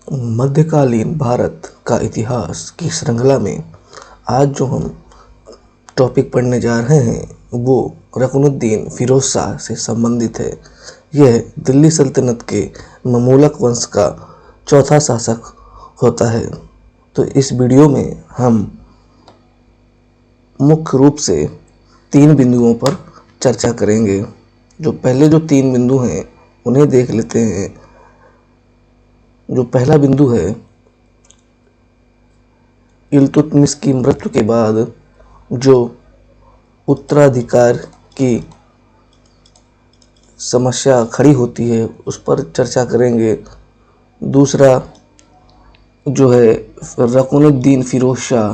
मध्यकालीन भारत का इतिहास की श्रृंखला में आज जो हम टॉपिक पढ़ने जा रहे हैं वो रुकनुद्दीन फिरोज शाह से संबंधित है। यह दिल्ली सल्तनत के ममलूक वंश का चौथा शासक होता है। तो इस वीडियो में हम मुख्य रूप से 3 बिंदुओं पर चर्चा करेंगे। जो पहले जो 3 बिंदु हैं उन्हें देख लेते हैं। जो पहला बिंदु है, इल्तुतमिश की मृत्यु के बाद जो उत्तराधिकार की समस्या खड़ी होती है उस पर चर्चा करेंगे। दूसरा जो है रुकनुद्दीन फिरोज शाह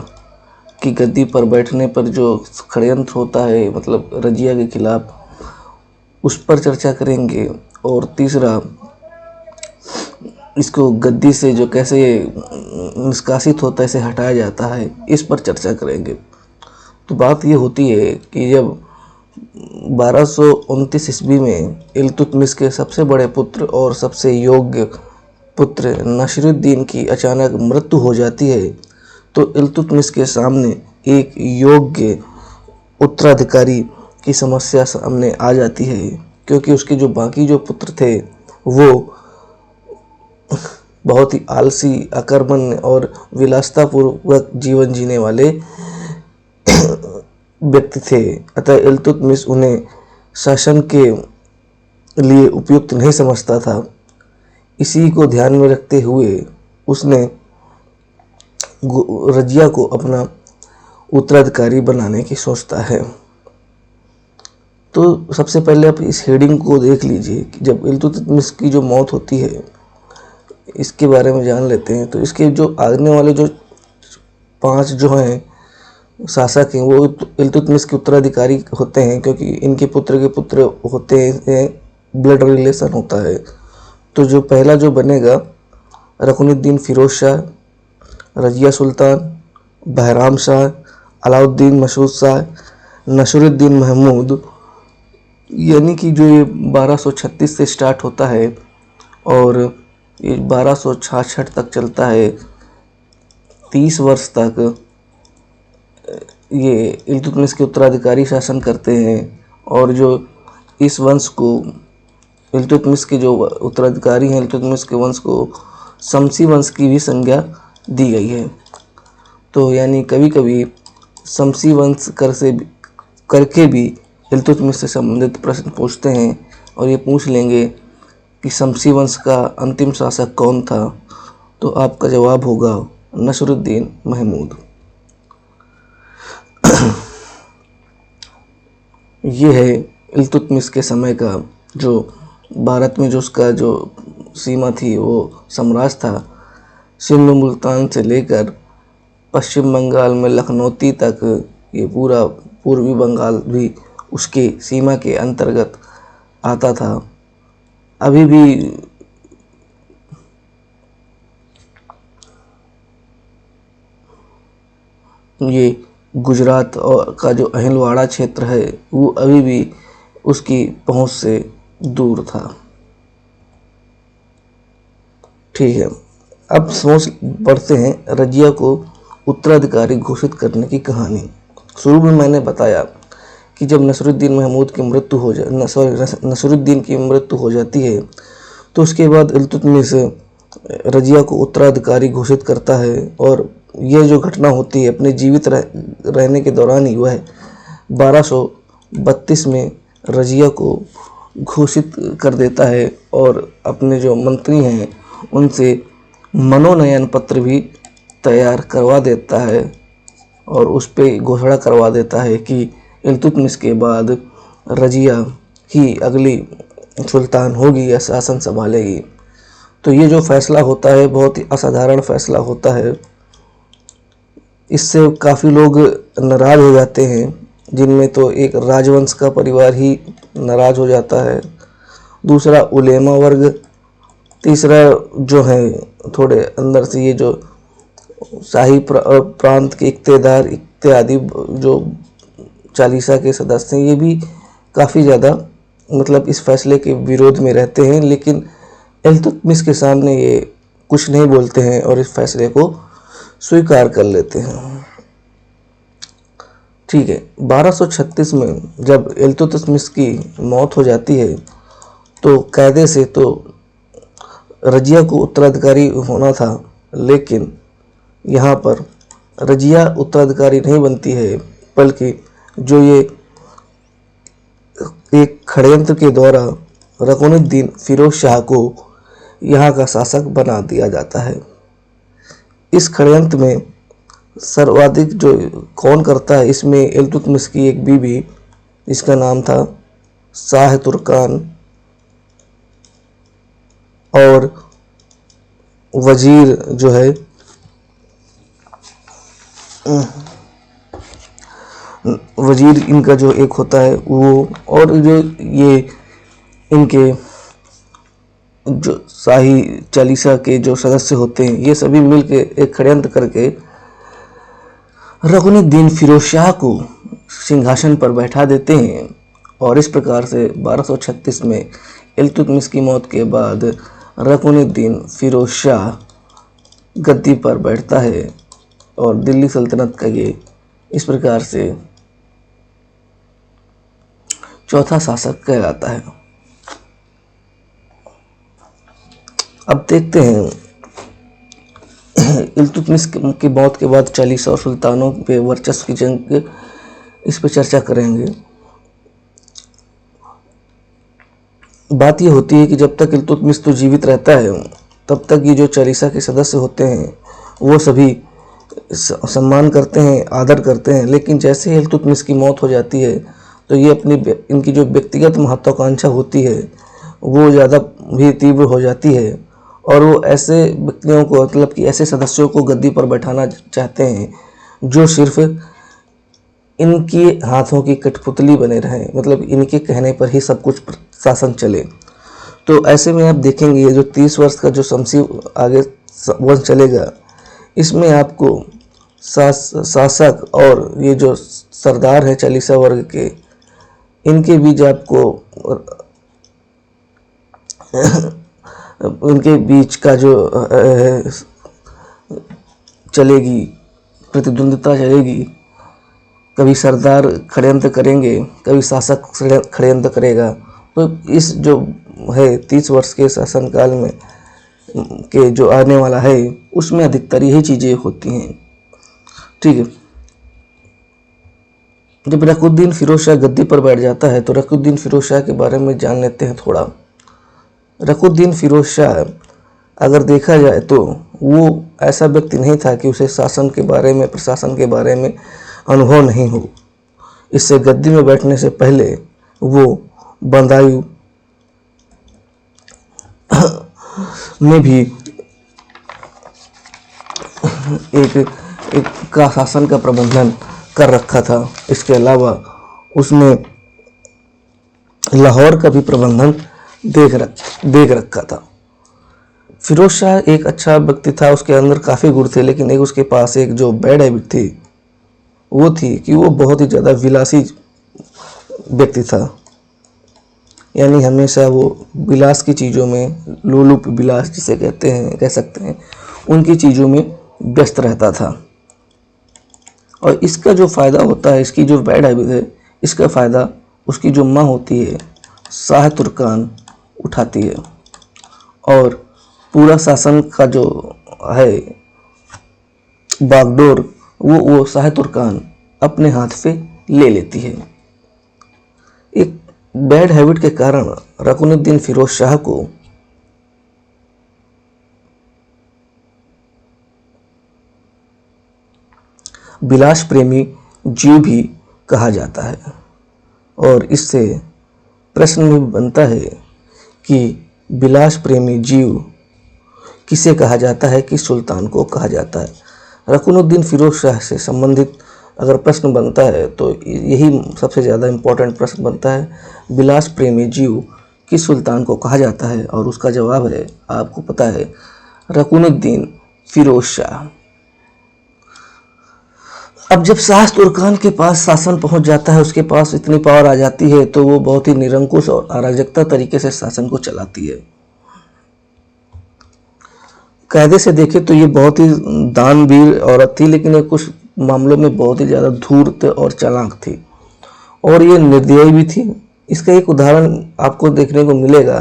की गद्दी पर बैठने पर जो षड्यंत्र होता है, मतलब रजिया के खिलाफ, उस पर चर्चा करेंगे। और तीसरा इसको गद्दी से जो कैसे निष्कासित होता है, इसे हटाया जाता है, इस पर चर्चा करेंगे। तो बात ये होती है कि जब 1229 ईस्वी में इल्तुतमिश के सबसे बड़े पुत्र और सबसे योग्य पुत्र नसीरुद्दीन की अचानक मृत्यु हो जाती है तो इल्तुतमिश के सामने एक योग्य उत्तराधिकारी की समस्या सामने आ जाती है, क्योंकि उसके जो बाकी जो पुत्र थे वो बहुत ही आलसी, अकर्मण्य और विलासितापूर्वक जीवन जीने वाले व्यक्ति थे। अतः इल्तुतमिश उन्हें शासन के लिए उपयुक्त नहीं समझता था। इसी को ध्यान में रखते हुए उसने रजिया को अपना उत्तराधिकारी बनाने की सोचता है। तो सबसे पहले आप इस हेडिंग को देख लीजिए कि जब इल्तुतमिश की जो मौत होती है इसके बारे में जान लेते हैं। तो इसके जो आने वाले जो 5 जो हैं शासक हैं वो इल्तुतमिश के उत्तराधिकारी होते हैं, क्योंकि इनके पुत्र के पुत्र होते हैं, ब्लड रिलेशन होता है। तो जो पहला जो बनेगा रुकनुद्दीन फिरोज शाह, रजिया सुल्तान, बहराम शाह, अलाउद्दीन मसूद शाह, नसीरुद्दीन महमूद, यानी कि जो ये 1236 से स्टार्ट होता है और ये 1266 तक चलता है। 30 वर्ष तक ये इल्तुतमिश के उत्तराधिकारी शासन करते हैं। और जो इस वंश को, इल्तुतमिश के जो उत्तराधिकारी हैं, इल्तुतमिश के वंश को शमसी वंश की भी संज्ञा दी गई है। तो यानी कभी कभी शमसी वंश करके भी इल्तुतमिश से संबंधित प्रश्न पूछते हैं और ये पूछ लेंगे कि शमसी वंश का अंतिम शासक कौन था, तो आपका जवाब होगा नसीरुद्दीन महमूद। ये है इल्तुतमिश के समय का जो भारत में जो उसका जो सीमा थी, वो साम्राज्य था। सिंध मुल्तान से लेकर पश्चिम बंगाल में लखनौती तक ये पूरा पूर्वी बंगाल भी उसके सीमा के अंतर्गत आता था। अभी भी ये गुजरात और का जो अहिलवाड़ा क्षेत्र है वो अभी भी उसकी पहुंच से दूर था। ठीक है, अब सोच पढ़ते हैं रजिया को उत्तराधिकारी घोषित करने की कहानी। शुरू में मैंने बताया कि जब नसीरुद्दीन की मृत्यु हो जाती है तो उसके बाद इल्तुतमिश रजिया को उत्तराधिकारी घोषित करता है। और यह जो घटना होती है अपने जीवित रहने के दौरान ही हुआ है। 1232 में रजिया को घोषित कर देता है और अपने जो मंत्री हैं उनसे मनोनयन पत्र भी तैयार करवा देता है और उस पर घोषणा करवा देता है कि इल्तुतमिश के बाद रजिया ही अगली सुल्तान होगी या शासन संभालेगी। तो ये जो फैसला होता है बहुत ही असाधारण फैसला होता है। इससे काफ़ी लोग नाराज़ हो जाते हैं, जिनमें तो एक राजवंश का परिवार ही नाराज़ हो जाता है, दूसरा उलेमा वर्ग, तीसरा जो है थोड़े अंदर से ये जो शाही प्रांत के इख्तियार इत्यादि जो चालीसा के सदस्य हैं, ये भी काफ़ी ज़्यादा मतलब इस फैसले के विरोध में रहते हैं। लेकिन इल्तुतमिश के सामने ये कुछ नहीं बोलते हैं और इस फैसले को स्वीकार कर लेते हैं। ठीक है, 1236 में जब इल्तुतमिश की मौत हो जाती है तो कायदे से तो रजिया को उत्तराधिकारी होना था, लेकिन यहाँ पर रजिया उत्तराधिकारी नहीं बनती है, बल्कि जो ये एक षड्यंत्र के द्वारा रकुनुद्दीन फिरोज शाह को यहाँ का शासक बना दिया जाता है। इस षड्यंत्र में सर्वाधिक जो कौन करता है, इसमें इल्तुतमिश की एक बीवी जिसका नाम था शाह तुर्कान और वजीर जो है वजीर इनका जो एक होता है वो, और जो ये इनके जो शाही चालीसा के जो सदस्य होते हैं ये सभी मिलके एक षड्यंत्र करके रकुनुद्दीन फिरोज शाह को सिंहासन पर बैठा देते हैं। और इस प्रकार से 1236 में इल्तुतमिश की मौत के बाद रकुनुद्दीन फिरोज शाह गद्दी पर बैठता है और दिल्ली सल्तनत का ये इस प्रकार से चौथा शासक कहलाता है। अब देखते हैं इल्तुतमिश की मौत के बाद चालीसा और सुल्तानों पे वर्चस्व की जंग, इस पे चर्चा करेंगे। बात ये होती है कि जब तक इल्तुतमिश तो जीवित रहता है तब तक ये जो चालीसा के सदस्य होते हैं वो सभी सम्मान करते हैं, आदर करते हैं, लेकिन जैसे ही इल्तुतमिश की मौत हो जाती है तो ये इनकी जो व्यक्तिगत महत्वाकांक्षा होती है वो ज़्यादा भी तीव्र हो जाती है और वो ऐसे व्यक्तियों को, मतलब कि ऐसे सदस्यों को गद्दी पर बैठाना चाहते हैं जो सिर्फ इनके हाथों की कठपुतली बने रहें, मतलब इनके कहने पर ही सब कुछ शासन चले। तो ऐसे में आप देखेंगे ये जो 30 वर्ष का जो शमसी आगे वंश चलेगा, इसमें आपको शासक और ये जो सरदार हैं चालीसा वर्ग के, इनके बीच आपको उनके बीच का जो चलेगी प्रतिद्वंदिता चलेगी। कभी सरदार षड्यंत्र करेंगे, कभी शासक षड्यंत्र करेगा। तो इस जो है 30 वर्ष के शासनकाल में के जो आने वाला है उसमें अधिकतर यही चीज़ें होती हैं। ठीक है, जब रकुनुद्दीन फिरोज शाह गद्दी पर बैठ जाता है तो रकुनुद्दीन फिरोज शाह के बारे में जान लेते हैं थोड़ा। रकुनुद्दीन फिरोज शाह अगर देखा जाए तो वो ऐसा व्यक्ति नहीं था कि उसे शासन के बारे में, प्रशासन के बारे में अनुभव नहीं हो। इससे गद्दी में बैठने से पहले वो बदायूं में भी एक का शासन का प्रबंधन कर रखा था। इसके अलावा उसने लाहौर का भी प्रबंधन देख रखा था। फिरोज शाह एक अच्छा व्यक्ति था, उसके अंदर काफ़ी गुण थे, लेकिन एक उसके पास एक जो बैड हैबिट थी वो थी कि वो बहुत ही ज़्यादा विलासी व्यक्ति था। यानी हमेशा वो विलास की चीज़ों में, लोलुप विलास जिसे कह सकते हैं, उनकी चीज़ों में व्यस्त रहता था। और इसका जो फ़ायदा होता है, इसकी जो बैड हैबिट है, इसका फ़ायदा उसकी जो माँ होती है शाह तुर्कान उठाती है और पूरा शासन का जो है बागडोर वो शाह तुर्कान अपने हाथ पे ले लेती है। एक बैड हैबिट के कारण रकुनुद्दीन फिरोज शाह को विलास प्रेमी जीव भी कहा जाता है। और इससे प्रश्न भी बनता है कि विलास प्रेमी जीव किसे कहा जाता है, किस सुल्तान को कहा जाता है। रकुनुद्दीन फिरोज शाह से संबंधित अगर प्रश्न बनता है तो यही सबसे ज़्यादा इम्पोर्टेंट प्रश्न बनता है, विलास प्रेमी जीव किस सुल्तान को कहा जाता है। और उसका जवाब है, आपको पता है, रकुनुद्दीन फिरोज शाह। अब जब शाह तुर्कान के पास शासन पहुंच जाता है, उसके पास इतनी पावर आ जाती है तो वो बहुत ही निरंकुश और अराजकता तरीके से शासन को चलाती है। कायदे से देखें तो ये बहुत ही दानवीर औरत थी, लेकिन ये कुछ मामलों में बहुत ही ज़्यादा धूर्त और चालाक थी, और ये निर्दयी भी थी। इसका एक उदाहरण आपको देखने को मिलेगा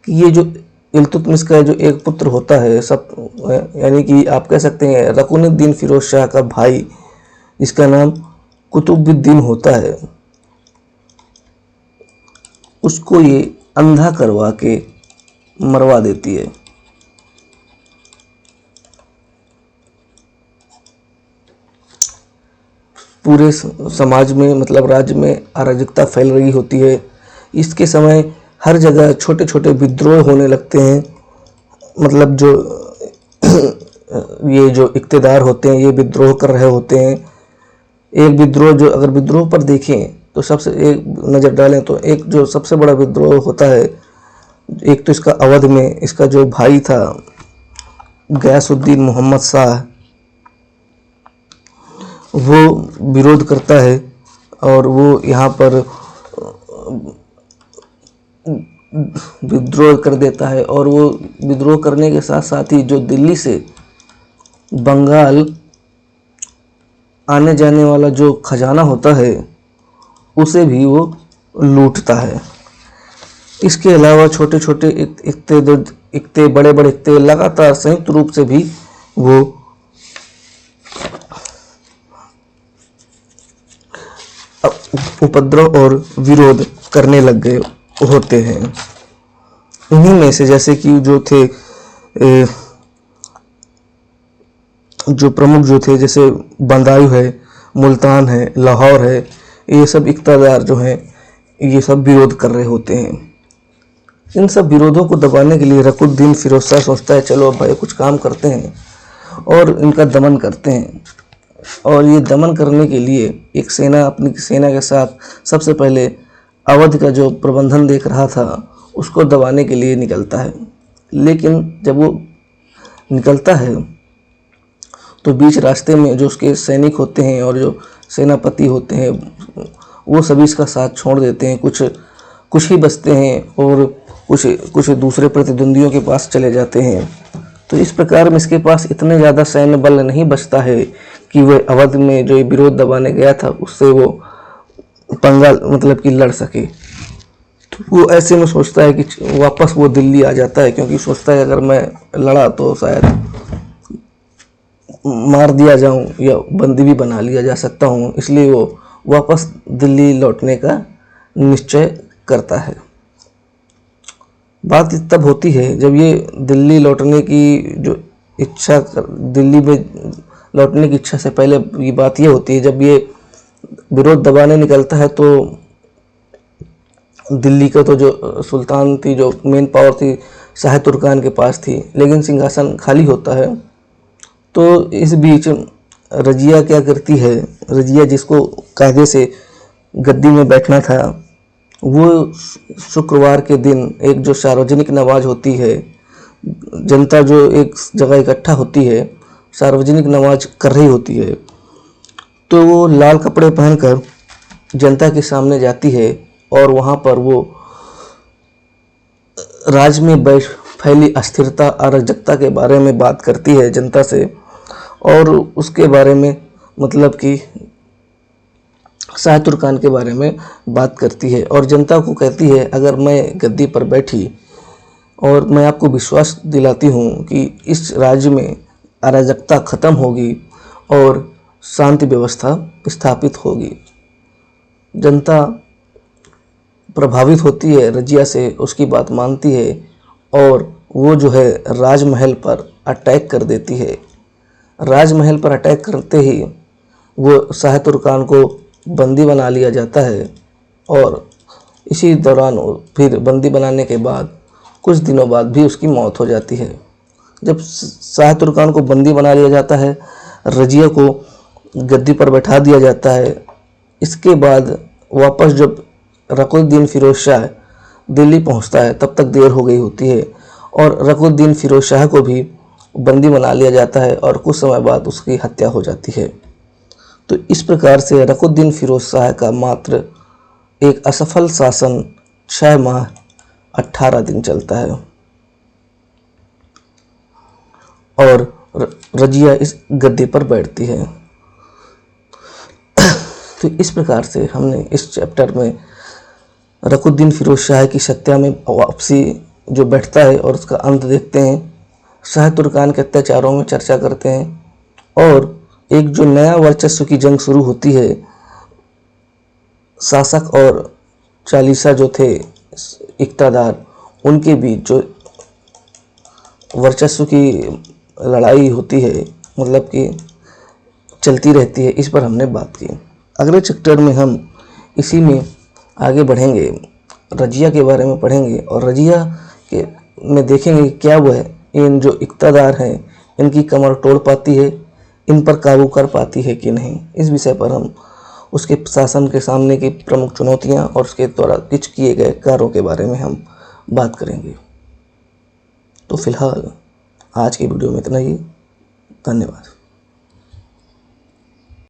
कि ये जो इल्तुतमिश का जो एक पुत्र होता है, सब यानी कि आप कह सकते हैं रकुनुद्दीन फिरोज शाह का भाई, इसका नाम कुतुबुद्दीन होता है, उसको ये अंधा करवा के मरवा देती है। पूरे समाज में, मतलब राज्य में अराजकता फैल रही होती है। इसके समय हर जगह छोटे छोटे विद्रोह होने लगते हैं, मतलब जो ये जो इक़्तिदार होते हैं ये विद्रोह कर रहे होते हैं। एक विद्रोह जो, अगर विद्रोह पर देखें तो सबसे एक नज़र डालें तो एक जो सबसे बड़ा विद्रोह होता है, एक तो इसका अवध में इसका जो भाई था गयासुद्दीन मोहम्मद शाह, वो विरोध करता है और वो यहाँ पर विद्रोह कर देता है। और वो विद्रोह करने के साथ साथ ही जो दिल्ली से बंगाल आने जाने वाला जो खजाना होता है उसे भी वो लूटता है। इसके अलावा छोटे छोटे इक्ते बड़े बड़े इक्ते लगातार संयुक्त रूप से भी वो उपद्रव और विरोध करने लग गए होते हैं। इन्हीं में से जैसे कि जो थे जो प्रमुख जो थे, जैसे बंदायूं है, मुल्तान है, लाहौर है, ये सब इक़्तिदार जो हैं ये सब विरोध कर रहे होते हैं। इन सब विरोधों को दबाने के लिए रकुनुद्दीन फिरोज शाह सोचता है चलो अब भाई कुछ काम करते हैं और इनका दमन करते हैं। और ये दमन करने के लिए एक सेना, अपनी सेना के साथ सबसे पहले अवध का जो प्रबंधन देख रहा था उसको दबाने के लिए निकलता है। लेकिन जब वो निकलता है तो बीच रास्ते में जो उसके सैनिक होते हैं और जो सेनापति होते हैं वो सभी इसका साथ छोड़ देते हैं, कुछ ही बचते हैं और कुछ दूसरे प्रतिद्वंदियों के पास चले जाते हैं। तो इस प्रकार में इसके पास इतने ज़्यादा सैन्य बल नहीं बचता है कि वह अवध में जो विरोध दबाने गया था उससे वो पंगा मतलब कि लड़ सके। तो वो ऐसे में सोचता है कि वापस वो दिल्ली आ जाता है, क्योंकि सोचता है अगर मैं लड़ा तो शायद मार दिया जाऊं या बंदी भी बना लिया जा सकता हूं, इसलिए वो वापस दिल्ली लौटने का निश्चय करता है। बात तब होती है जब ये दिल्ली लौटने की जो इच्छा, दिल्ली में लौटने की इच्छा से पहले ये बात ये होती है, जब ये विरोध दबाने निकलता है तो दिल्ली का तो जो सुल्तान थी, जो मेन पावर थी, शाह तुर्कान के पास थी, लेकिन सिंहासन खाली होता है। तो इस बीच रजिया क्या करती है, रजिया जिसको कायदे से गद्दी में बैठना था, वो शुक्रवार के दिन एक जो सार्वजनिक नमाज होती है, जनता जो एक जगह इकट्ठा होती है, सार्वजनिक नमाज कर रही होती है, तो वो लाल कपड़े पहनकर जनता के सामने जाती है और वहाँ पर वो राज्य में फैली अस्थिरता, अराजकता के बारे में बात करती है जनता से, और उसके बारे में मतलब कि शाह तुर्कान के बारे में बात करती है और जनता को कहती है अगर मैं गद्दी पर बैठी और मैं आपको विश्वास दिलाती हूँ कि इस राज्य में अराजकता ख़त्म होगी और शांति व्यवस्था स्थापित होगी। जनता प्रभावित होती है रजिया से, उसकी बात मानती है और वो जो है राजमहल पर अटैक कर देती है। राजमहल पर अटैक करते ही वो शाह तुर्कान को बंदी बना लिया जाता है और इसी दौरान फिर बंदी बनाने के बाद कुछ दिनों बाद भी उसकी मौत हो जाती है। जब शाह तुर्कान को बंदी बना लिया जाता है, रजिया को गद्दी पर बैठा दिया जाता है, इसके बाद वापस जब रकुनुद्दीन फिरोज शाह दिल्ली पहुंचता है तब तक देर हो गई होती है और रकुनुद्दीन फिरोज शाह को भी बंदी बना लिया जाता है और कुछ समय बाद उसकी हत्या हो जाती है। तो इस प्रकार से रकुनुद्दीन फिरोज शाह का मात्र एक असफल शासन 6 माह 18 दिन चलता है। और रजिया इस गद्दे पर बैठती है। तो इस प्रकार से हमने इस चैप्टर में रकुद्दीन फिरोज शाह की सत्या में वापसी जो बैठता है और उसका अंत देखते हैं, शाह तुर्कान के अत्याचारों में चर्चा करते हैं और एक जो नया वर्चस्व की जंग शुरू होती है, शासक और चालीसा जो थे इक़्तिदार, उनके बीच जो वर्चस्व की लड़ाई होती है, मतलब कि चलती रहती है, इस पर हमने बात की। अगले चैप्टर में हम इसी में आगे बढ़ेंगे, रजिया के बारे में पढ़ेंगे और रजिया के में देखेंगे क्या वह इन जो इक़्तिदार हैं इनकी कमर तोड़ पाती है, इन पर काबू कर पाती है कि नहीं। इस विषय पर हम उसके शासन के सामने की प्रमुख चुनौतियां और उसके द्वारा कुछ किए गए कार्यों के बारे में हम बात करेंगे। तो फिलहाल आज की वीडियो में इतना ही। धन्यवाद।